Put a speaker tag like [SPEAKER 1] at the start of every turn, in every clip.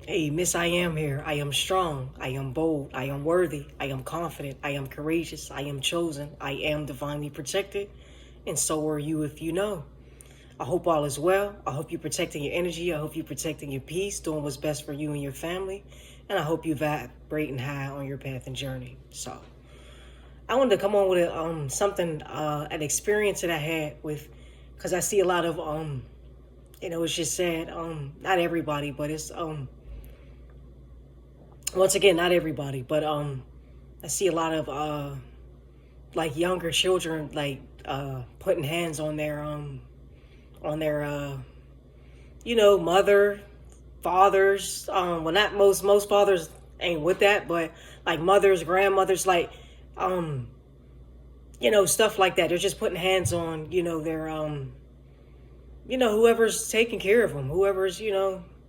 [SPEAKER 1] Hey, Miss, I am here. I am strong. I am bold. I am worthy. I am confident. I am courageous. I am chosen. I am divinely protected. And so are you if you know. I hope all is well. I hope you're protecting your energy. I hope you're protecting your peace, doing what's best for you and your family. And I hope you vibrating high on your path and journey. So I wanted to come on with something, an experience that I had with, because I see a lot of, it's just sad. Not everybody, but it's, once again, not everybody, but I see a lot of like younger children putting hands on their mother, fathers. Well, not most fathers ain't with that, but like mothers, grandmothers, stuff like that. They're just putting hands on their whoever's taking care of them, whoever's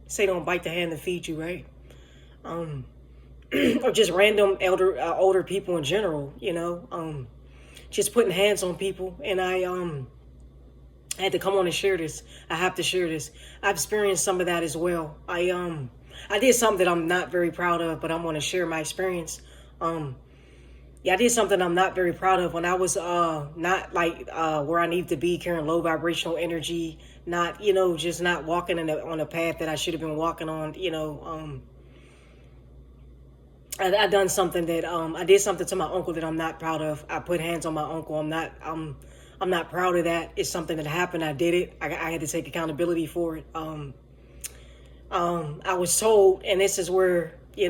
[SPEAKER 1] say don't bite the hand that feeds you, right? Or just random older people in general, just putting hands on people. And I had to come on and share this. I have to share this. I've experienced some of that as well. I did something that I'm not very proud of, but I'm going to share my experience. I did something I'm not very proud of when I was not where I needed to be, carrying low vibrational energy, not just not walking on a path that I should have been walking on. I done something that I did something to my uncle that I'm not proud of. I put hands on my uncle. I'm not proud of that. It's something that happened. I did it. I had to take accountability for it. I was told, and this is where I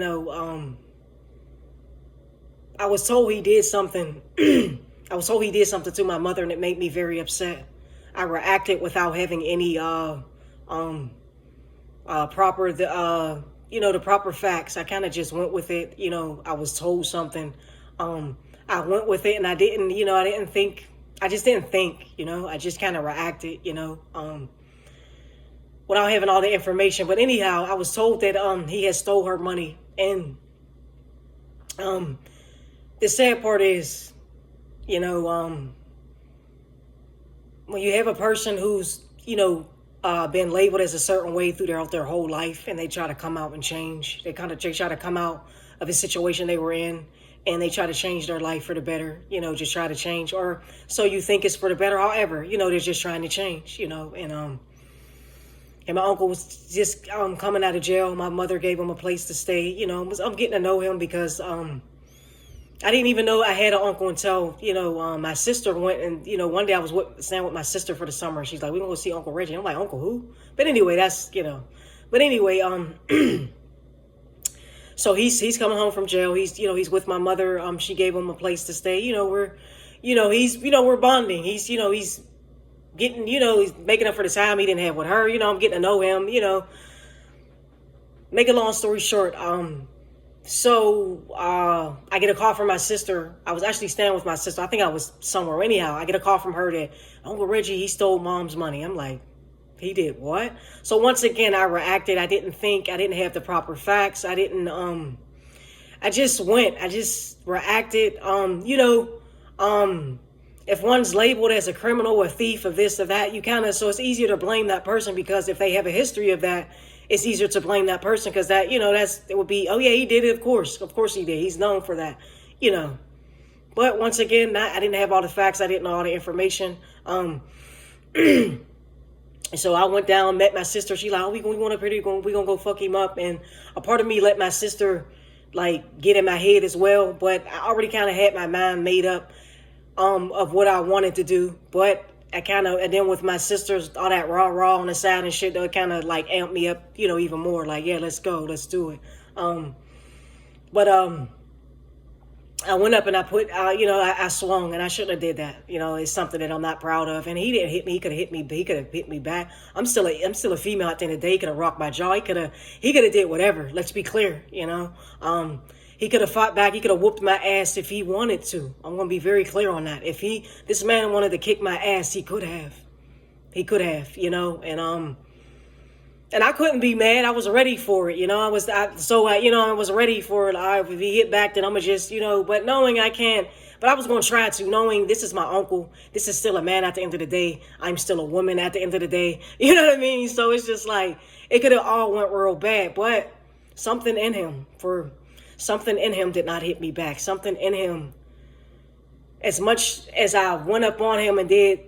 [SPEAKER 1] was told he did something. I was told he did something to my mother, and it made me very upset. I reacted without having any proper the proper facts. I kind of just went with it. I was told something. I went with it, and I didn't. I didn't think. I just didn't think. I just kind of reacted. Without having all the information. But anyhow, I was told that he had stole her money, and the sad part is, when you have a person who's been labeled as a certain way throughout their whole life, and they try to come out and change. They try to come out of a situation they were in, and they try to change their life for the better. Just try to change, or so you think it's for the better. However, they're just trying to change. And my uncle was just coming out of jail. My mother gave him a place to stay. I'm getting to know him because I didn't even know I had an uncle until, my sister went and, one day I was staying with my sister for the summer. She's like, we're going to go see Uncle Reggie. I'm like, Uncle who? But anyway, but anyway, so he's coming home from jail. He's with my mother. She gave him a place to stay. We're bonding. He's getting, he's making up for the time he didn't have with her. I'm getting to know him, Make a long story short, So I get a call from my sister. I was actually staying with my sister. I think I was somewhere. Anyhow, I get a call from her that Uncle Reggie, he stole Mom's money. I'm like, he did what? So once again, I reacted. I didn't think. I didn't have the proper facts. I didn't. I just went. I just reacted. If one's labeled as a criminal or a thief or this or that, so it's easier to blame that person because if they have a history of that, it's easier to blame that person because it would be, oh yeah, he did it. Of course he did. He's known for that, But once again, I didn't have all the facts. I didn't know all the information. So I went down, met my sister. She like, oh, we going up here. We gonna go fuck him up. And a part of me let my sister get in my head as well. But I already kind of had my mind made up of what I wanted to do. But and then with my sisters, all that raw on the side and shit, that kind of amped me up, even more. Yeah, let's go, let's do it. I went up and I put, I swung and I shouldn't have did that. It's something that I'm not proud of. And he didn't hit me. He could have hit me. He could have hit me back. I'm still a female at the end of the day. He could have rocked my jaw. He could have did whatever. Let's be clear. He could have fought back. He could have whooped my ass if he wanted to. I'm going to be very clear on that. If this man wanted to kick my ass, he could have. And I couldn't be mad. I was ready for it. I was ready for it. If he hit back, then I'm going to just, but knowing I can't, but I was going to try to, knowing this is my uncle. This is still a man at the end of the day. I'm still a woman at the end of the day. You know what I mean? So it's just it could have all went real bad, but something in him did not hit me back. Something in him, as much as I went up on him and did,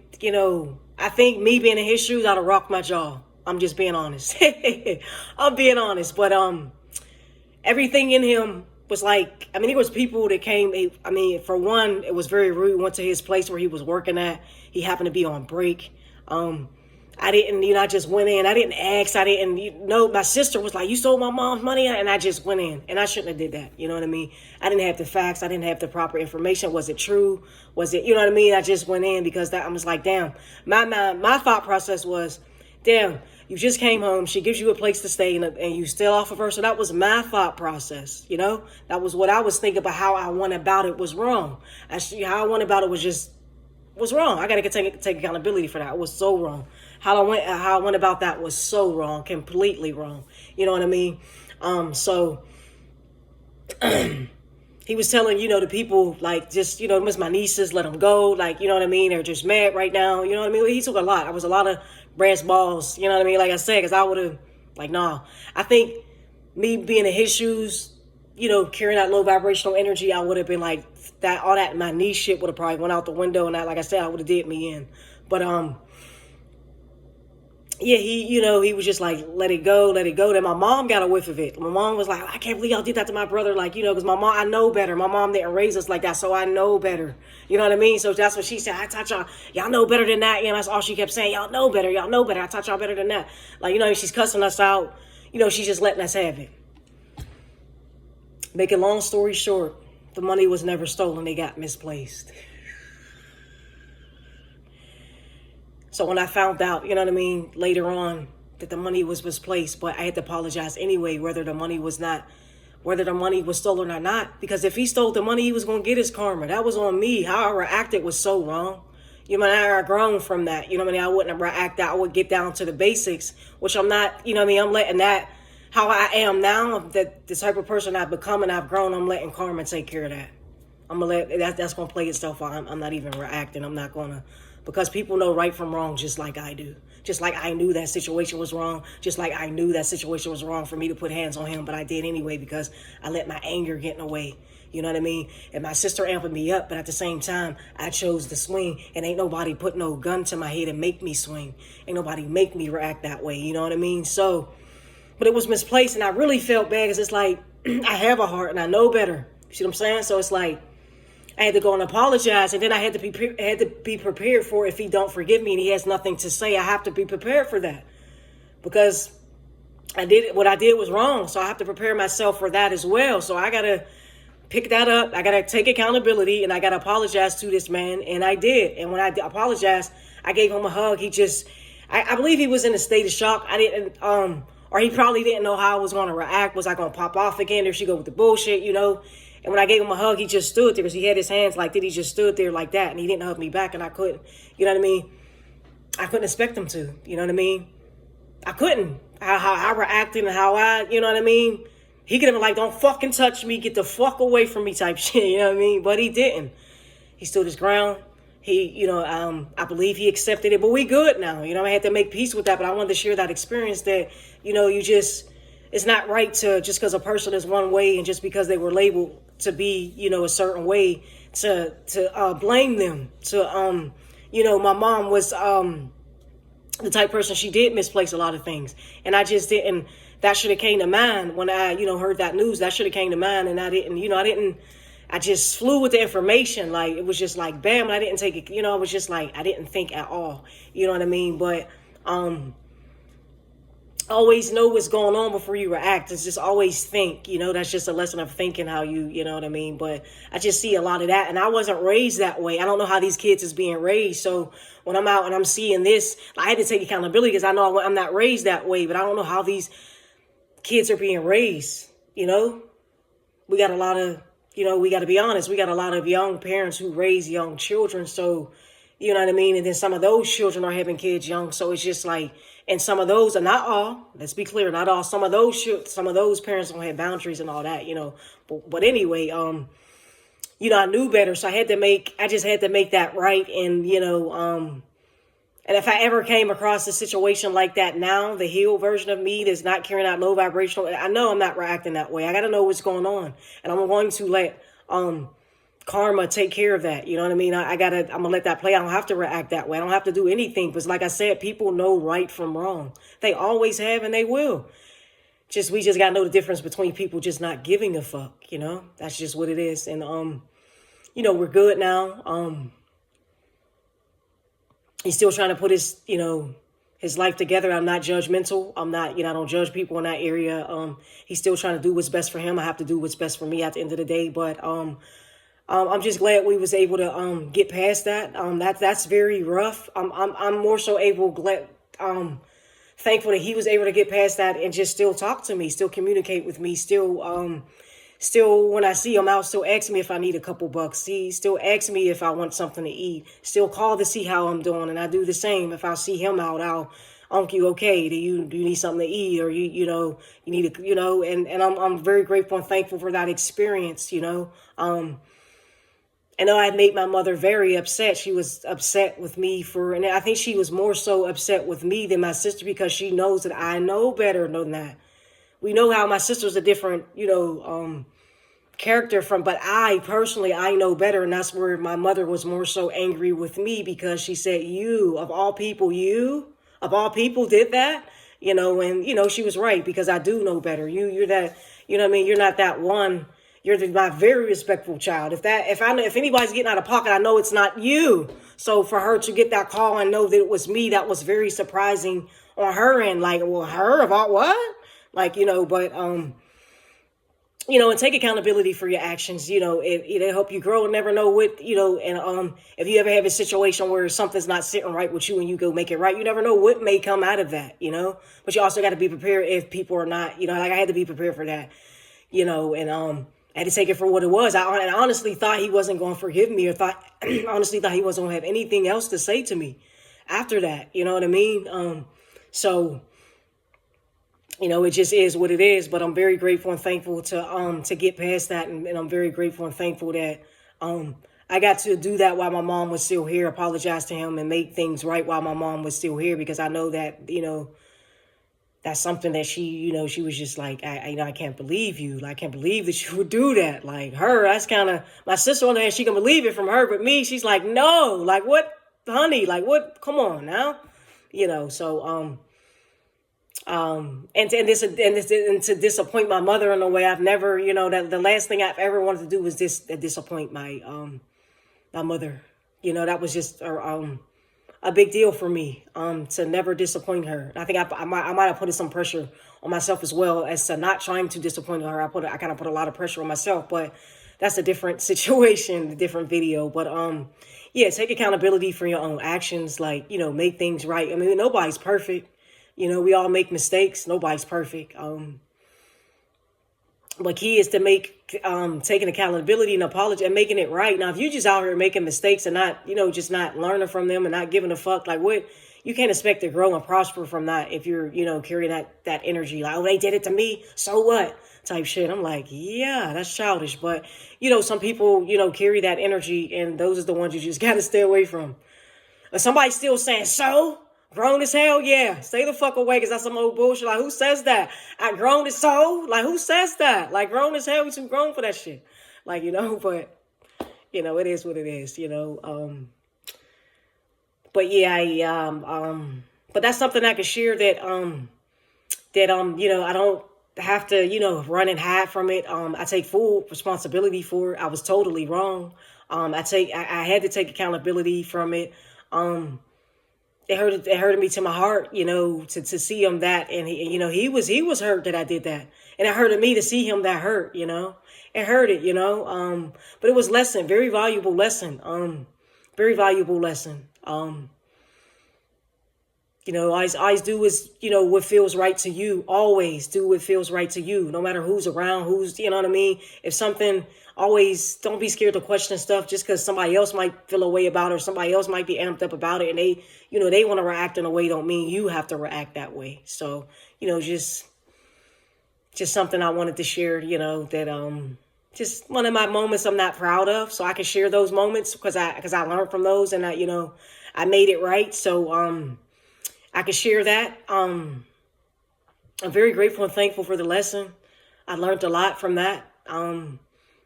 [SPEAKER 1] I think me being in his shoes, I'd have rocked my jaw. I'm just being honest. I'm being honest. But everything in him was like, there was people that came. For one, it was very rude. Went to his place where he was working at. He happened to be on break. I didn't, I just went in. I didn't ask. I didn't, my sister was like, you stole my mom's money. And I just went in, and I shouldn't have did that. You know what I mean? I didn't have the facts. I didn't have the proper information. Was it true? Was it, I just went in because I was like, damn, my thought process was, damn, you just came home. She gives you a place to stay and you still off of her. So that was my thought process. That was what I was thinking about. How I went about it was wrong. How I went about it was wrong. I got to take accountability for that. It was so wrong. How I went about that was so wrong, completely wrong. You know what I mean? So he was telling, the people, like, just, it was my nieces, let them go. Like, you know what I mean? They're just mad right now. You know what I mean? He took a lot. I was a lot of brass balls, you know what I mean? Like I said, because I would have, like, nah. I think me being in his shoes, carrying that low vibrational energy, I would have been like, that, all that, my niece shit would have probably went out the window, and that, like I said, I would have did me in. But, yeah, he was just like, let it go. Then my mom got a whiff of it. My mom was like, I can't believe y'all did that to my brother. Like, because my mom, I know better. My mom didn't raise us like that, so I know better. You know what I mean? So that's what she said. I taught y'all know better than that. That's all she kept saying. Y'all know better. I taught y'all better than that. Like, she's cussing us out. She's just letting us have it. Make a long story short, the money was never stolen. It got misplaced. So when I found out, later on that the money was misplaced, but I had to apologize anyway, whether the money was stolen or not. Because if he stole the money, he was going to get his karma. That was on me. How I reacted was so wrong. I grown from that. I wouldn't have reacted. I would get down to the basics, which I'm not, I'm letting that, how I am now, that the type of person I've become and I've grown, I'm letting karma take care of that. I'm going to let, that's going to play itself out. I'm not even reacting. I'm not going to. Because people know right from wrong just like I do. Just like I knew that situation was wrong. Just like I knew that situation was wrong for me to put hands on him. But I did anyway because I let my anger get in the way. You know what I mean? And my sister amped me up. But at the same time, I chose to swing. And ain't nobody put no gun to my head and make me swing. Ain't nobody make me react that way. You know what I mean? So, but it was misplaced. And I really felt bad because it's like, I have a heart and I know better. You see what I'm saying? So it's like, I had to go and apologize, and then I had to be prepared for if he don't forgive me and he has nothing to say. I have to be prepared for that because what I did was wrong. So I have to prepare myself for that as well. So I got to pick that up. I got to take accountability, and I got to apologize to this man. And I did. And when I apologized, I gave him a hug. I believe he was in a state of shock. I didn't, or he probably didn't know how I was going to react. Was I going to pop off again? There she go with the bullshit, And when I gave him a hug, he just stood there because he had his hands like that. He just stood there like that, and he didn't hug me back, and I couldn't. You know what I mean? I couldn't expect him to. You know what I mean? I couldn't. How I reacted and how you know what I mean? He could have been like, don't fucking touch me. Get the fuck away from me type shit. You know what I mean? But he didn't. He stood his ground. I believe he accepted it. But we good now. I had to make peace with that. But I wanted to share that experience that, it's not right to, just because a person is one way and just because they were labeled to be, a certain way, to blame them. My mom was the type of person, she did misplace a lot of things. And I just didn't, that should have came to mind when I, heard that news. That should have came to mind, and I didn't, I just flew with the information. Like, it was just like, bam, and I didn't take it, it was just like, I didn't think at all. You know what I mean? But, always know what's going on before you react. It's just always think, that's just a lesson of thinking how you know what I mean? But I just see a lot of that. And I wasn't raised that way. I don't know how these kids is being raised. So when I'm out and I'm seeing this, I had to take accountability because I know I'm not raised that way, but I don't know how these kids are being raised. We got a lot of, we got to be honest. We got a lot of young parents who raise young children. So, you know what I mean? And then some of those children are having kids young. So it's just like, and some of those are not all, let's be clear, not all. Some of those parents don't have boundaries and all that, But anyway, I knew better. So I just had to make that right. And, And if I ever came across a situation like that now, the healed version of me that's not carrying out low vibrational, I know I'm not reacting that way. I got to know what's going on. And I'm going to let karma take care of that. You know what I mean? I'm going to let that play. I don't have to react that way. I don't have to do anything. Because like I said, people know right from wrong. They always have and they will. We just got to know the difference between people just not giving a fuck. You know, that's just what it is. And, you know, we're good now. He's still trying to put his life together. I'm not judgmental. I'm not, I don't judge people in that area. He's still trying to do what's best for him. I have to do what's best for me at the end of the day. But I'm just glad we was able to get past that. That's very rough. I'm more so thankful that he was able to get past that and just still talk to me, still communicate with me, still, when I see him out, still ask me if I need a couple bucks. He still asks me if I want something to eat. Still call to see how I'm doing, and I do the same. If I see him out, I'll, "Unc, you okay? Do you need something to eat, or you need to, And I'm very grateful and thankful for that experience. I know I made my mother very upset. She was upset with me and I think she was more so upset with me than my sister because she knows that I know better than that. We know how my sister's a different, character but I personally, I know better. And that's where my mother was more so angry with me because she said, you of all people did that, and, she was right because I do know better. You're that, what I mean? You're not that one. You're my very respectful child. If anybody's getting out of pocket, I know it's not you. So for her to get that call and know that it was me, that was very surprising on her end. Like, well, her about what? Like, but, and take accountability for your actions, it help you grow and never know what, and, if you ever have a situation where something's not sitting right with you and you go make it right, you never know what may come out of that, but you also got to be prepared if people are not, like I had to be prepared for that, and, I had to take it for what it was. I honestly thought he wasn't going to forgive me honestly thought he wasn't going to have anything else to say to me after that. You know what I mean? So, it just is what it is, but I'm very grateful and thankful to get past that. And I'm very grateful and thankful that, I got to do that while my mom was still here, apologize to him and make things right while my mom was still here, because I know that, that's something that she, she was just like, I can't believe you. Like, I can't believe that you would do that. Like her, that's kind of, my sister on the hand, she can believe it from her, but me, she's like, no, like what, honey, like what, come on now, so, and to disappoint my mother in a way I've never, that the last thing I've ever wanted to do was disappoint my, my mother, that was just, a big deal for me, to never disappoint her. I think I might have put some pressure on myself as well as to not trying to disappoint her. I kind of put a lot of pressure on myself, but that's a different situation, a different video. But, yeah, take accountability for your own actions. Like, make things right. I mean, nobody's perfect. We all make mistakes. Nobody's perfect. But key is to taking accountability and apology and making it right. Now, if you're just out here making mistakes and not, just not learning from them and not giving a fuck, like what, you can't expect to grow and prosper from that if you're, carrying that energy. Like, oh, they did it to me, so what? Type shit. I'm like, yeah, that's childish. But, some people, carry that energy, and those are the ones you just got to stay away from. But somebody's still saying, so? Grown as hell? Yeah. Stay the fuck away, because that's some old bullshit. Like, who says that? I grown as so? Like, who says that? Like, grown as hell? We too grown for that shit. Like, but, it is what it is, But yeah, but that's something I can share that, I don't have to, run and hide from it. I take full responsibility for it. I was totally wrong. I had to take accountability from it. It hurted me to my heart, to see him that, and he was hurt that I did that, and it hurted me to see him that hurt, it hurted, but it was lesson, very valuable lesson, very valuable lesson. Always do is, what feels right to you. Always do what feels right to you, no matter who's around, who's, what I mean? If something, always don't be scared to question stuff just because somebody else might feel a way about it, or somebody else might be amped up about it, and they, they want to react in a way don't mean you have to react that way. So, just something I wanted to share, that, just one of my moments I'm not proud of, so I can share those moments because I learned from those, and I made it right. So I could share that. I'm very grateful and thankful for the lesson. I learned a lot from that. And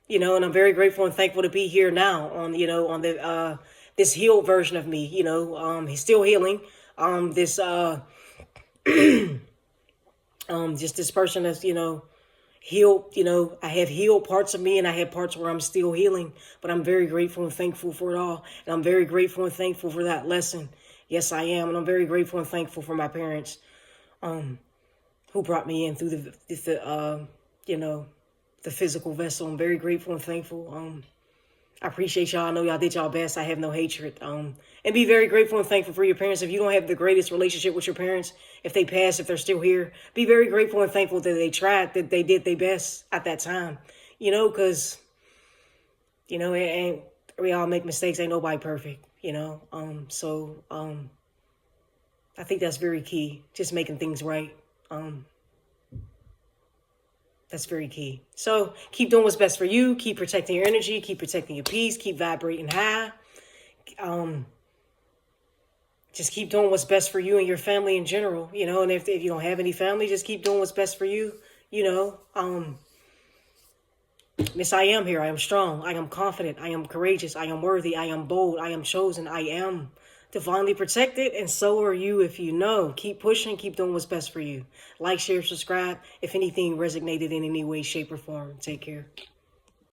[SPEAKER 1] I'm very grateful and thankful to be here now on the this healed version of me. He's still healing. This just this person that's healed. I have healed parts of me, and I have parts where I'm still healing. But I'm very grateful and thankful for it all, and I'm very grateful and thankful for that lesson. Yes, I am, and I'm very grateful and thankful for my parents, who brought me in through the physical vessel. I'm very grateful and thankful. I appreciate y'all. I know y'all did y'all best. I have no hatred. And be very grateful and thankful for your parents. If you don't have the greatest relationship with your parents, if they pass, if they're still here, be very grateful and thankful that they tried, that they did their best at that time. Because, and we all make mistakes. Ain't nobody perfect, So I think that's very key. Just making things right. That's very key. So keep doing what's best for you. Keep protecting your energy. Keep protecting your peace. Keep vibrating high. Just keep doing what's best for you and your family in general. And if you don't have any family, just keep doing what's best for you. Miss, I am here. I am strong. I am confident. I am courageous. I am worthy. I am bold. I am chosen. I am divinely protected, and so are you if you know. Keep pushing. Keep doing what's best for you. Like, share, subscribe. If anything resonated in any way, shape, or form. Take care.